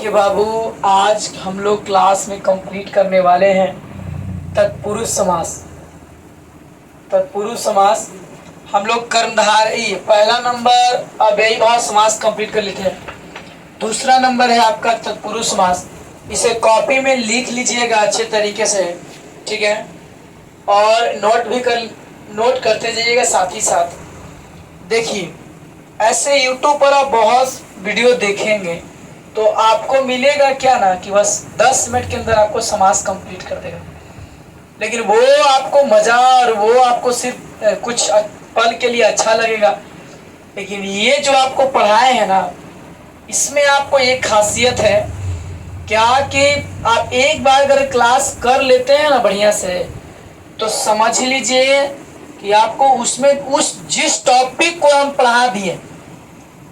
कि बाबू आज हम लोग क्लास में कंप्लीट करने वाले हैं तत्पुरुष समास। तत्पुरुष समास हम लोग कर्मधारई पहला नंबर अव्ययी भाव समास कंप्लीट कर लेते हैं। दूसरा नंबर है आपका तत्पुरुष समास। इसे कॉपी में लिख लीजिएगा अच्छे तरीके से, ठीक है, और नोट करते जाइएगा साथ ही साथ। देखिए, ऐसे यूट्यूब पर आप बहुत वीडियो देखेंगे तो आपको मिलेगा क्या ना कि बस 10 मिनट के अंदर आपको समास कंप्लीट कर देगा, लेकिन वो आपको मजा और वो आपको सिर्फ कुछ पल के लिए अच्छा लगेगा। लेकिन ये जो आपको पढ़ाए हैं ना, इसमें आपको एक खासियत है क्या कि आप एक बार अगर क्लास कर लेते हैं ना बढ़िया से, तो समझ लीजिए कि आपको उसमें जिस टॉपिक को हम पढ़ा दिए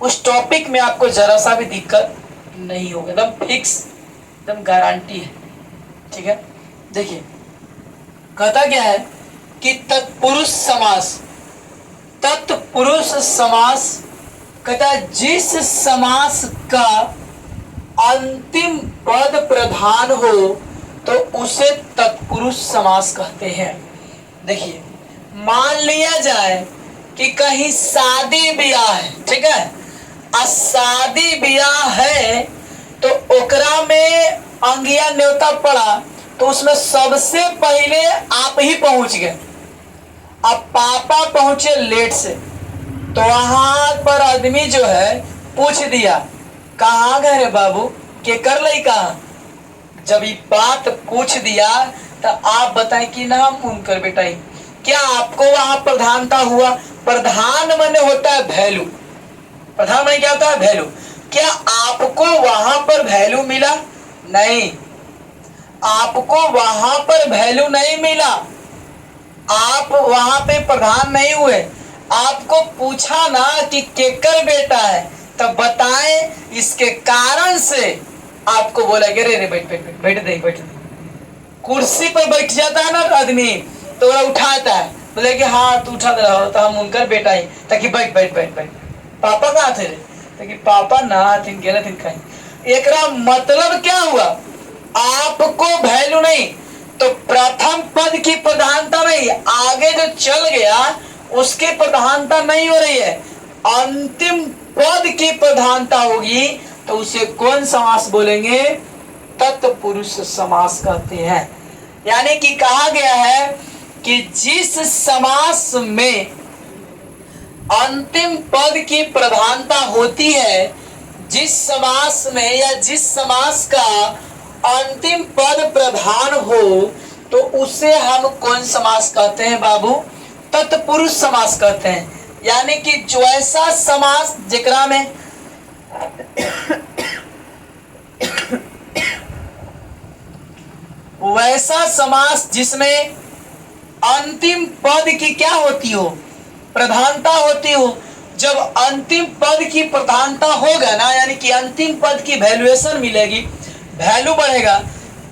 उस टॉपिक में आपको जरा सा भी दिक्कत नहीं होगा, एकदम फिक्स, एकदम गारंटी है, ठीक है। देखिए, कहता क्या है कि तत्पुरुष समास। तत्पुरुष समास कहता है जिस समास का अंतिम पद प्रधान हो तो उसे तत्पुरुष समास कहते हैं। देखिए, मान लिया जाए कि कहीं शादी ब्याह है, ठीक है, शादी ब्याह है तो ओकरा में अंगिया न्योता पड़ा तो उसमें सबसे पहले आप ही पहुंच गए। अब पापा पहुंचे लेट से, तो वहां पर आदमी जो है पूछ दिया कहाँ गए रे बाबू, के कर लई कहा। जब ये बात पूछ दिया तो आप बताएं कि नाम उनकर बेटा, क्या आपको वहां प्रधानता हुआ? प्रधान माने होता है वैल्यू। प्रधान माने क्या होता है? वैल्यू। क्या आपको वहां पर वैल्यू मिला? नहीं, आपको वहां पर वैल्यू नहीं मिला। आप वहां पे प्रधान नहीं हुए। आपको पूछा ना कि केकर बेटा है, तब बताएं, इसके कारण से आपको बोला कि रे बैठ बैठ बैठ दे, बैठ दे। कुर्सी पर बैठ जाता है ना आदमी तो वो उठाता है, बोले कि हाँ तू उठा दे रहा, तो हम उनकर बेटा ही, ताकि बैठ बैठ बैठ बैठ। पापा कहाँ थे रे? ताकि पापा ना थिन गेले थिन कहीं। एकरा मतलब क्या हुआ? आपको वैल्यू नहीं, तो प्रथम पद की प्रधानता नहीं, आगे जो चल गया उसकी प्रधानता नहीं हो रही है, अंतिम पद की प्रधानता होगी, तो उसे कौन समास बोलेंगे? तत्पुरुष समास कहते हैं। यानी कि कहा गया है कि जिस समास में अंतिम पद की प्रधानता होती है, जिस समास में या जिस समास का अंतिम पद प्रधान हो, तो उसे हम कौन समास कहते हैं बाबू? तत्पुरुष समास कहते हैं। यानी कि जो ऐसा समास जिकरा में वैसा समास जिसमें अंतिम पद की क्या होती हो? प्रधानता होती हो। जब अंतिम पद की प्रधानता होगा ना, यानी कि अंतिम पद की वैल्यूएशन मिलेगी, वैल्यू बढ़ेगा,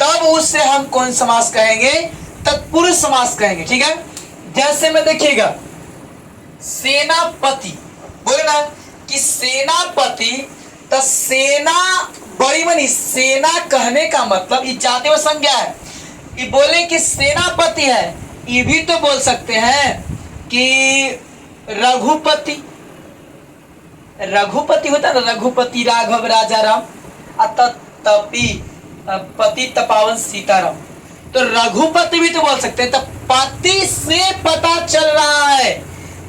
तब उससे हम कौन समास कहेंगे? तत्पुरुष समास कहेंगे, ठीक है। जैसे में देखिएगा, सेनापति बोले ना कि सेनापति, तो सेना बड़ी बनी, सेना कहने का मतलब ये जातीय संज्ञा है। ये बोले कि सेनापति है, ये भी तो बोल सकते हैं कि रघुपति। रघुपति होता है ना, रघुपति राघव राजा राम, तपी पति तपावन सीताराम, तो रघुपति भी तो बोल सकते हैं। तो पति से पता चल रहा है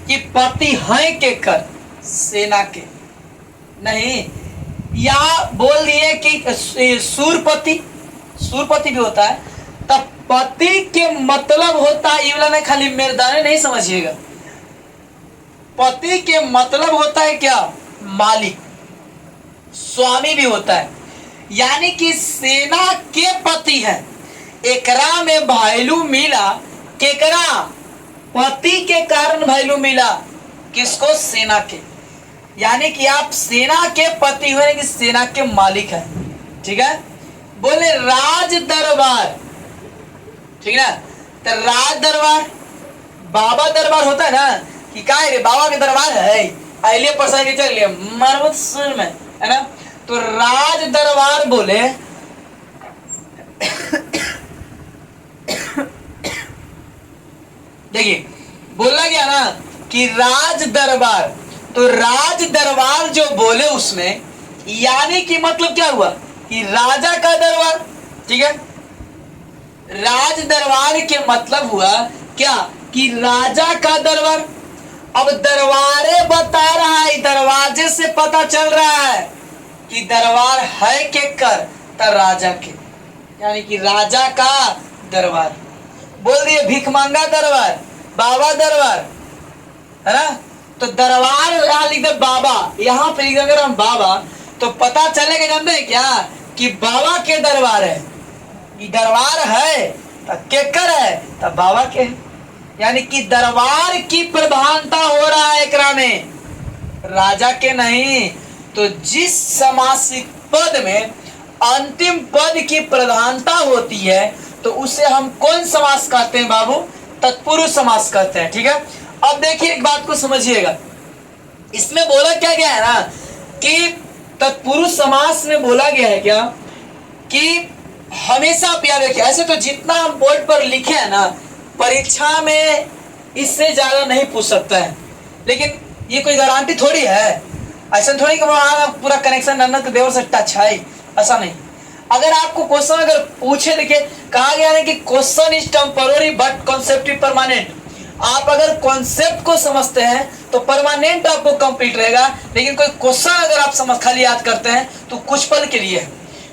कि पति हैं के कर, सेना के नहीं। या बोल दिए कि सूरपति, सूरपति भी होता है। तब पति के मतलब होता है, ये वाला नहीं, खाली मेरदाने नहीं समझिएगा। पति के मतलब होता है क्या? मालिक, स्वामी भी होता है। यानी कि सेना के पति है, एकरा में वैल्यू मिला केकरा? पति के कारण वैल्यू मिला, किसको? सेना के। यानी कि आप सेना के पति हुए कि सेना के मालिक है, ठीक है। बोले राज दरबार, ठीक है ना, तो राज दरबार, बाबा दरबार होता है ना, कि क्या रे बाबा के दरबार है, आइलिए प्रसाद के चल लिए मरमत सुर में, है ना। तो राज दरबार बोले देखिए बोला गया ना कि राज दरबार, तो राज दरबार जो बोले उसमें यानी कि मतलब क्या हुआ कि राजा का दरबार। ठीक है, राज दरबार के मतलब हुआ क्या कि राजा का दरबार। अब दरबारे बता रहा है, दरवाजे से पता चल रहा है कि दरबार है के कर त राजा के, यानी कि राजा का दरबार। बोल दिए भिखमंगा दरबार, बाबा दरबार, है ना। तो दरबार यहाँ लिख दे बाबा, यहाँ पे लिख अगर हम बाबा तो पता चलेगा जानते हैं क्या कि बाबा के दरबार है। कि दरबार है तो केकर है तो बाबा के, यानी कि दरबार की प्रधानता हो रहा है एकरा में, राजा के नहीं। तो जिस समासिक पद में अंतिम पद की प्रधानता होती है तो उसे हम कौन समास कहते हैं बाबू, तत्पुरुष समास कहते हैं। ठीक है, अब देखिए एक बात को समझिएगा, इसमें बोला क्या गया है ना कि तत्पुरुष समास में बोला गया है क्या कि हमेशा आप याद रखिए, ऐसे तो जितना हम बोर्ड पर लिखे हैं ना परीक्षा में इससे ज्यादा नहीं पूछ सकता है, लेकिन ये कोई गारंटी थोड़ी है, ऐसा थोड़ी कि पूरा कनेक्शन नन्नत देवर से टच है, ऐसा नहीं। अगर आपको क्वेश्चन अगर पूछे, देखिए कहा गया है कि question is temporary but concept is permanent. आप अगर कॉन्सेप्ट को समझते हैं तो परमानेंट आपको कंप्लीट रहेगा, लेकिन कोई क्वेश्चन अगर आप समझ खाली याद करते हैं तो कुछ पल के लिए है।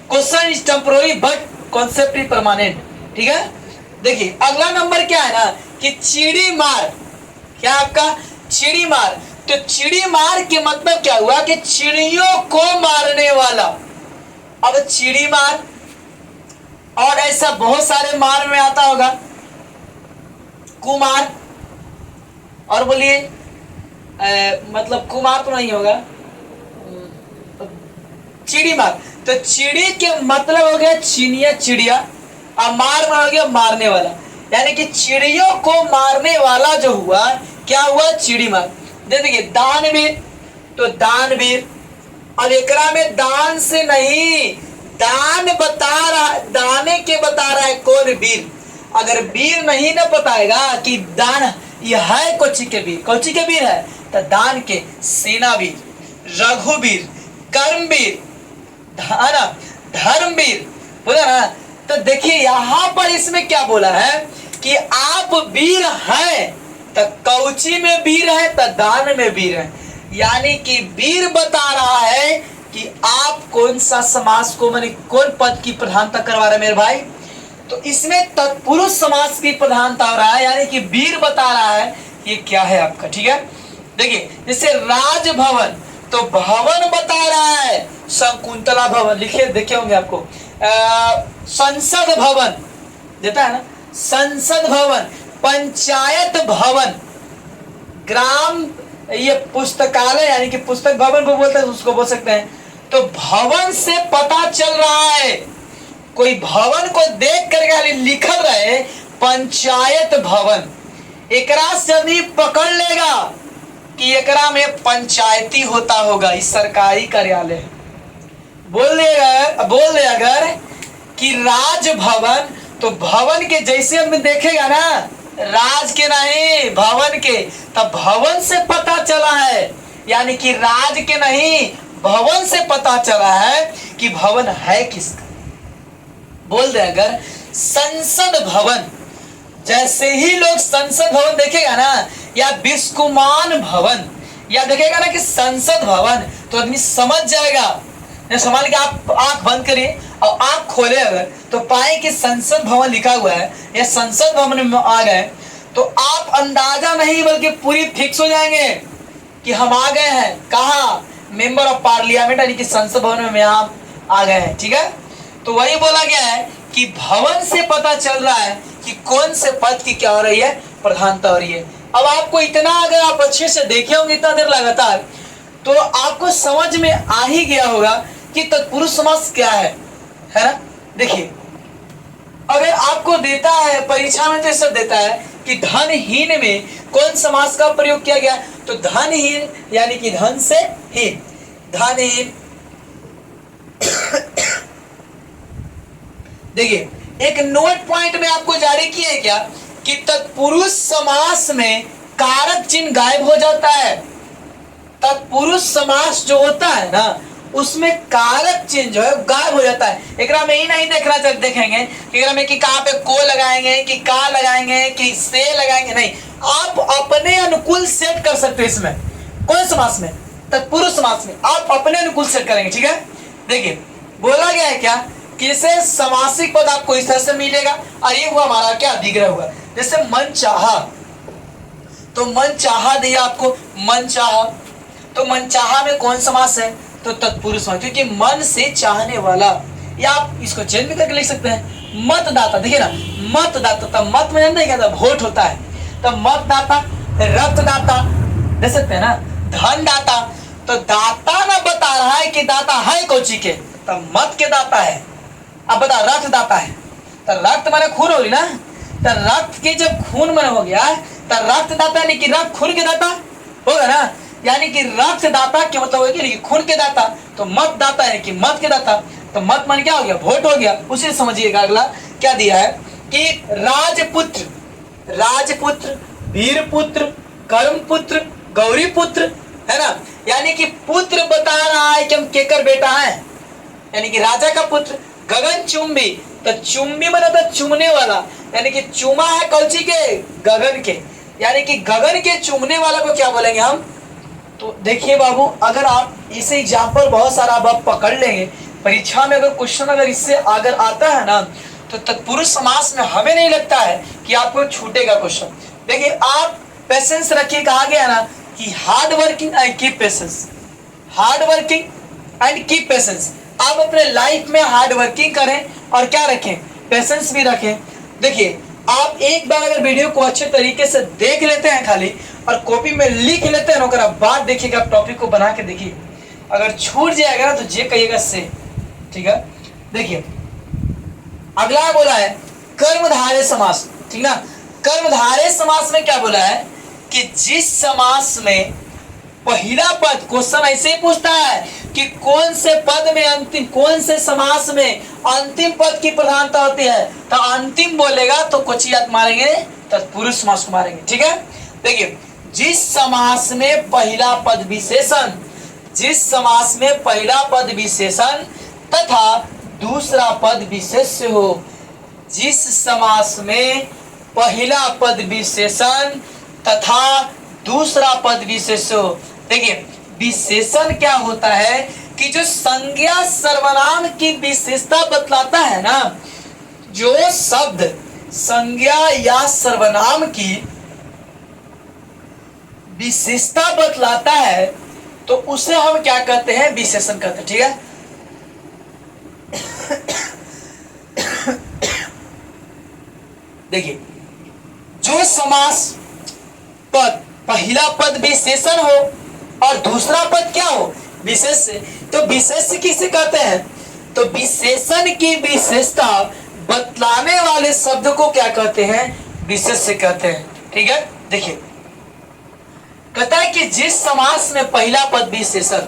Question is temporary but concept is permanent. ठीक है, देखिए अगला नंबर क्या है ना कि चिड़ी मार, क्या आपका चिड़ी मार। तो चिड़ी मार के मतलब क्या हुआ कि चिड़ियों को मारने वाला। अब चिड़ी मार और ऐसा बहुत सारे मार में आता होगा, कुमार, और बोलिए मतलब कुमार तो नहीं होगा, चिड़ी मार। तो चिड़ी के मतलब हो गया चिनिया चिड़िया, और मार में हो गया मारने वाला, यानी कि चिड़ियों को मारने वाला जो हुआ क्या हुआ चिड़ी मार। देखिए दानवीर, तो दानवीर, अब एकरा में दान से नहीं, दान बता रहा, दाने के बता रहा है कौन वीर। अगर वीर नहीं ना बताएगा कि दान ये है कोची के वीर, कोची के वीर है तो दान के सेनावीर, रघुवीर, कर्मवीर, धर्मवीर, बोला ना। तो देखिए यहां पर इसमें क्या बोला है कि आप वीर हैं तो कौची में वीर है तो दान में वीर है, यानी कि वीर बता रहा है कि आप कौन सा समास को माने कौन पद की प्रधानता करवा रहे हैं मेरे भाई। तो इसमें तत्पुरुष समास की प्रधानता हो रहा है, यानी कि वीर बता रहा है ये क्या है आपका। ठीक है, देखिए जैसे राजभवन, तो भवन बता रहा है शकुंतला भवन, लिखे देखे होंगे आपको। संसद भवन देता है ना, संसद भवन, पंचायत भवन, ग्राम ये पुस्तकालय यानी कि पुस्तक भवन को बोलते हैं, उसको बोल सकते हैं। तो भवन से पता चल रहा है, कोई भवन को देख कर लिखल रहे पंचायत भवन, एकरा से यदि पकड़ लेगा कि एकरा में पंचायती होता होगा, इस सरकारी कार्यालय बोल दे अगर कि राजभवन, तो भवन के जैसे हम देखेगा ना, राज के नहीं भवन के, तब भवन से पता चला है, यानी कि राज के नहीं भवन से पता चला है कि भवन है किसका। बोल दे अगर संसद भवन, जैसे ही लोग संसद भवन देखेगा ना या बिस्कुमान भवन या देखेगा ना कि संसद भवन, तो आदमी समझ जाएगा। संभाल के आप आंख बंद करिए और आंख खोले अगर तो पाए कि संसद भवन लिखा हुआ है या संसद भवन में आ गए, तो आप अंदाजा नहीं बल्कि पूरी फिक्स हो जाएंगे कि हम आ गए हैं कहाँ, मेंबर ऑफ पार्लियामेंट यानी कि संसद भवन में हम आ गए हैं। ठीक है, तो वही बोला गया है कि भवन से पता चल रहा है कि कौन से पद की क्या हो रही है, प्रधानता हो रही है। अब आपको इतना अगर आप अच्छे से देखे होंगे इतना देर लगातार, तो आपको समझ में आ ही गया होगा कि तत्पुरुष समास क्या है ना। देखिए अगर आपको देता है परीक्षा में तो ऐसा देता है कि धनहीन में कौन समास का प्रयोग किया गया, तो धनहीन यानी कि धन से हीन, धनहीन, देखिए एक नोट पॉइंट में आपको जारी किया है क्या कि तत्पुरुष समास में कारक चिन्ह गायब हो जाता है। तत्पुरुष समास जो होता है ना उसमें कारक चिन्ह जो है गायब हो जाता है। एकरा में ही नहीं देखना चल देखेंगे कि एकरा में कि कहाँ पे को लगाएंगे कि का लगाएंगे कि से लगाएंगे, नहीं, आप अपने अनुकूल सेट कर सकते हैं। इसमें कौन समास में? तत्पुरुष समास में आप अपने अनुकूल सेट करेंगे। ठीक है, देखिए बोला गया है क्या कि जैसे समासिक पद आपको इस तरह से मिलेगा और ये हुआ हमारा क्या अधिग्रह हुआ। जैसे मन चाहा, तो मन चाहा दिया आपको, मन चाहा, तो मन चाहा में कौन समास है? तो तत्पुरुष समास, क्योंकि मन से चाहने वाला। या आप इसको चेंज भी करके लिख सकते हैं मतदाता। देखिए ना मतदाता, तब मत में नहीं कहता वोट होता है, तब मतदाता, रक्तदाता दे सकते हैं ना, धन दाता। तो दाता ना बता रहा है कि दाता है कोची के, तब मत के दाता है। अब बता रक्त दाता है, तो रक्त माने खून होगी ना, तो रक्त के जब खून मन हो गया तो रक्त दाता यानी कि रक्त खून के दाता होगा ना, यानी कि रक्त दाता के मतलब होगी कि खून के दाता। तो मत दाता यानी कि मत के दाता, तो मत मन क्या हो गया? वोट हो गया। उसे समझिएगा अगला क्या दिया है कि राजपुत्र, राजपुत्र, वीरपुत्र, कर्मपुत्र, गौरी पुत्र, है ना, यानी कि पुत्र बता रहा है कि हम केकर बेटा है, यानी कि राजा का पुत्र। गगन चुंबी, तो चुंबी मतलब चुमने वाला, यानी कि चुमा है कौची के? गगन के, यानी कि गगन के चुमने वाला को क्या बोलेंगे हम? तो देखिए बाबू, अगर आप इसे एग्जाम्पल बहुत सारा आप पकड़ लेंगे परीक्षा में, अगर क्वेश्चन अगर इससे अगर आता है ना तो तत्पुरुष समास में हमें नहीं लगता है कि आपको छूटेगा क्वेश्चन। देखिए आप पेशेंस रखिए, कहा गया ना कि hard working and keep patience, hard working and keep patience. आप अपने लाइफ में हार्ड वर्किंग करें और क्या रखें? पेशेंस भी रखें। देखिए आप एक बार अगर वीडियो को अच्छे तरीके से देख लेते हैं खाली और कॉपी में लिख लेते हैं, अगर बात देखिएगा, टॉपिक को बना के देखिए, अगर छूट जाएगा ना तो जे कहिएगा से। ठीक है, देखिए अगला बोला है कर्मधारय समास। ठीक ना, कर्मधारय समास में क्या बोला है कि जिस समास में पहला पद, क्वेश्चन ऐसे ही पूछता है कि कौन से पद में अंतिम, कौन से समास में अंतिम पद की प्रधानता होती है, तो अंतिम बोलेगा तो कोचियात मारेंगे, तत्पुरुष समास को मारेंगे। ठीक है, देखिए जिस समास में पहला पद विशेषण, जिस समास में पहला पद विशेषण तथा दूसरा पद विशेष्य हो, जिस समास में पहला पद विशेषण तथा दूसरा पद विशेष्य हो। देखिए विशेषण क्या होता है कि जो संज्ञा सर्वनाम की विशेषता बतलाता है ना, जो शब्द संज्ञा या सर्वनाम की विशेषता बतलाता है तो उसे हम क्या कहते हैं? विशेषण कहते हैं। ठीक है, देखिए जो समास पद पहला पद विशेषण हो और दूसरा पद क्या हो? विशेष्य। तो विशेष्य किसे कहते हैं? तो विशेषण की विशेषता बतलाने वाले शब्द को क्या कहते हैं? विशेष्य कहते हैं। ठीक है, देखिए कहता है कि जिस समास में पहला पद विशेषण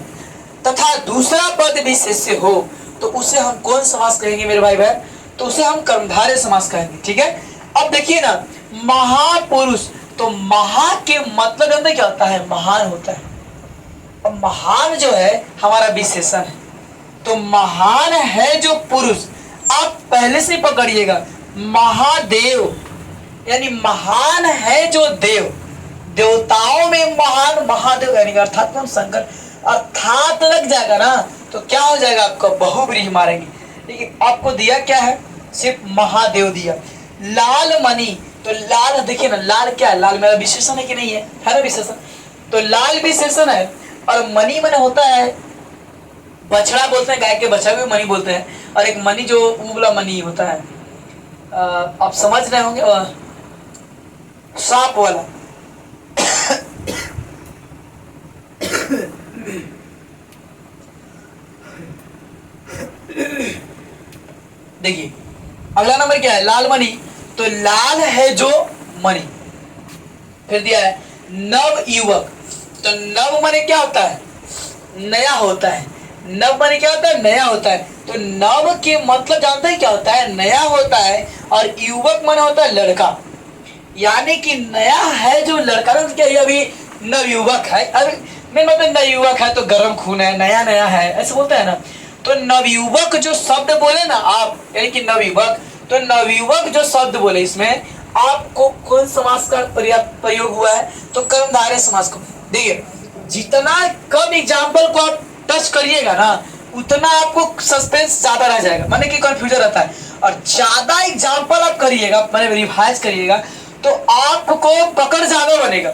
तथा दूसरा पद विशेष्य हो तो उसे हम कौन समास कहेंगे मेरे भाई बहन? तो उसे हम कर्मधारय समास कहेंगे। ठीक है, अब देखिए ना महापुरुष, तो महा के मतलब अंदर क्या होता है? महान होता है। अब महान जो है हमारा विशेषण है, तो महान है जो पुरुष, आप पहले से पकड़िएगा, महादेव यानी महान है जो देव, देवताओं में महान महादेव, यानी अर्थात हम शंकर, अर्थात लग जाएगा ना तो क्या हो जाएगा? आपको बहुव्रीहि मारेंगे। लेकिन आपको दिया क्या है? सिर्फ महादेव दिया। लाल मणि, तो लाल देखिए ना, लाल क्या है? लाल मेरा विशेषण है कि नहीं है? है ना विशेषण, तो लाल विशेषण है। और मणि मन होता है, बछड़ा बोलते हैं, गाय के बछड़ा भी मणि बोलते हैं, और एक मणि जो उबला मणि होता है, आप समझ रहे होंगे, सांप वाला। देखिए अगला नंबर क्या है? लाल मणि, तो लाल है जो मणि। फिर दिया है नव युवक, तो नव मणि क्या होता है? नया होता है। नव मणि क्या होता है? नया होता है। तो नव के मतलब जानते हैं क्या होता है? नया होता है, और युवक माने होता है लड़का, यानी कि नया है जो लड़का ना, क्या ये अभी नवयुवक है, अभी मैं मतलब नवयुवक है तो गर्म खून है, नया नया है, ऐसे बोलते हैं ना। तो नवयुवक जो शब्द बोले ना आप, यानी कि नवयुवक, तो नवयुवक जो शब्द बोले इसमें आपको कौन समास का प्रयोग हुआ है? तो कर्मधारय समास को। देखिए जितना कम एग्जाम्पल को आप टच करिएगा ना, उतना आपको सस्पेंस ज्यादा रह जाएगा, माने कि कंफ्यूजन रहता है, और ज्यादा एग्जाम्पल आप करिएगा, माने रिवाइज करिएगा, तो आपको पकड़ ज्यादा बनेगा।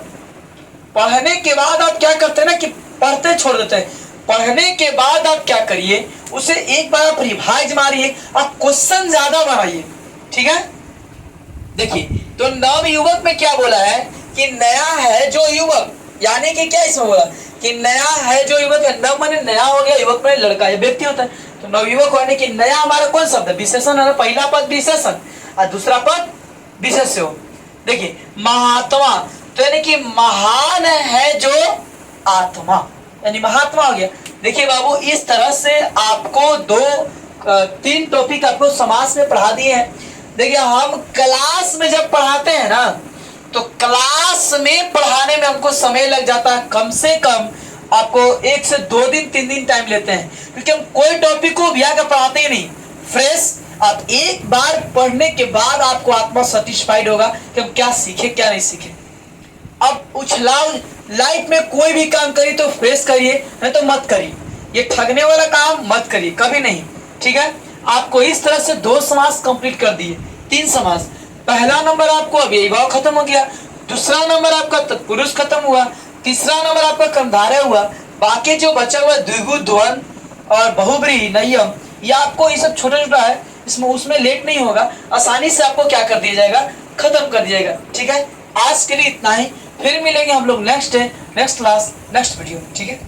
पढ़ने के बाद आप क्या करते हैं ना कि पढ़ते छोड़ देते हैं, पढ़ने के बाद आप क्या करिए, उसे एक बार आप रिवाइज मारिए, आप क्वेश्चन ज्यादा बनाइए, ठीक है। देखिए तो नव युवक में क्या बोला है कि नया है जो युवक, यानी कि क्या इसमें बोला कि नया है जो युवक है। नव माने नया हो गया, युवक माने लड़का, ये व्यक्ति होता है। तो नवयुवक यानी कि नया हमारा कौन शब्द है? विशेषण है ना, पहला पद विशेषण और दूसरा पद विशेष्य। देखिए महात्मा, तो यानी कि महान है जो आत्मा, यानी महात्मा हो गया। देखिए बाबू इस तरह से आपको तीन टॉपिक आपको समास में पढ़ा दिए हैं। देखिए हम क्लास में जब पढ़ाते हैं ना, तो क्लास में पढ़ाने में हमको समय लग जाता है, कम से कम आपको 1 से 2 दिन 3 दिन टाइम लेते हैं, क्योंकि हम कोई टॉपिक को भी आकर पढ़ाते ही नहीं फ्रेश। आप एक बार पढ़ने के बाद आपको आत्मा सेटिस्फाइड होगा कि हम क्या सीखे क्या नहीं सीखे। अब उछलाओ, लाइफ में कोई भी काम करिए तो फ्रेश करिए, नहीं तो मत करिए, ये ठगने वाला काम मत करिए कभी नहीं, ठीक है। आपको इस तरह से 2 समास कंप्लीट कर दिए, 3 समास। पहला नंबर आपको अव्ययी भाव खत्म हो गया, दूसरा नंबर आपका तत्पुरुष खत्म हुआ, तीसरा नंबर आपका कर्मधारय हुआ। बाकी जो बचा हुआ द्विगु, द्वंद्व और बहुब्रीहि, नय्यम, ये आपको ये सब छोटा छोटा है, इसमें उसमें लेट नहीं होगा, आसानी से आपको क्या कर दिया जाएगा, खत्म कर दिया जाएगा, ठीक है। आज के लिए इतना ही, फिर मिलेंगे हम लोग नेक्स्ट क्लास नेक्स्ट वीडियो, ठीक है।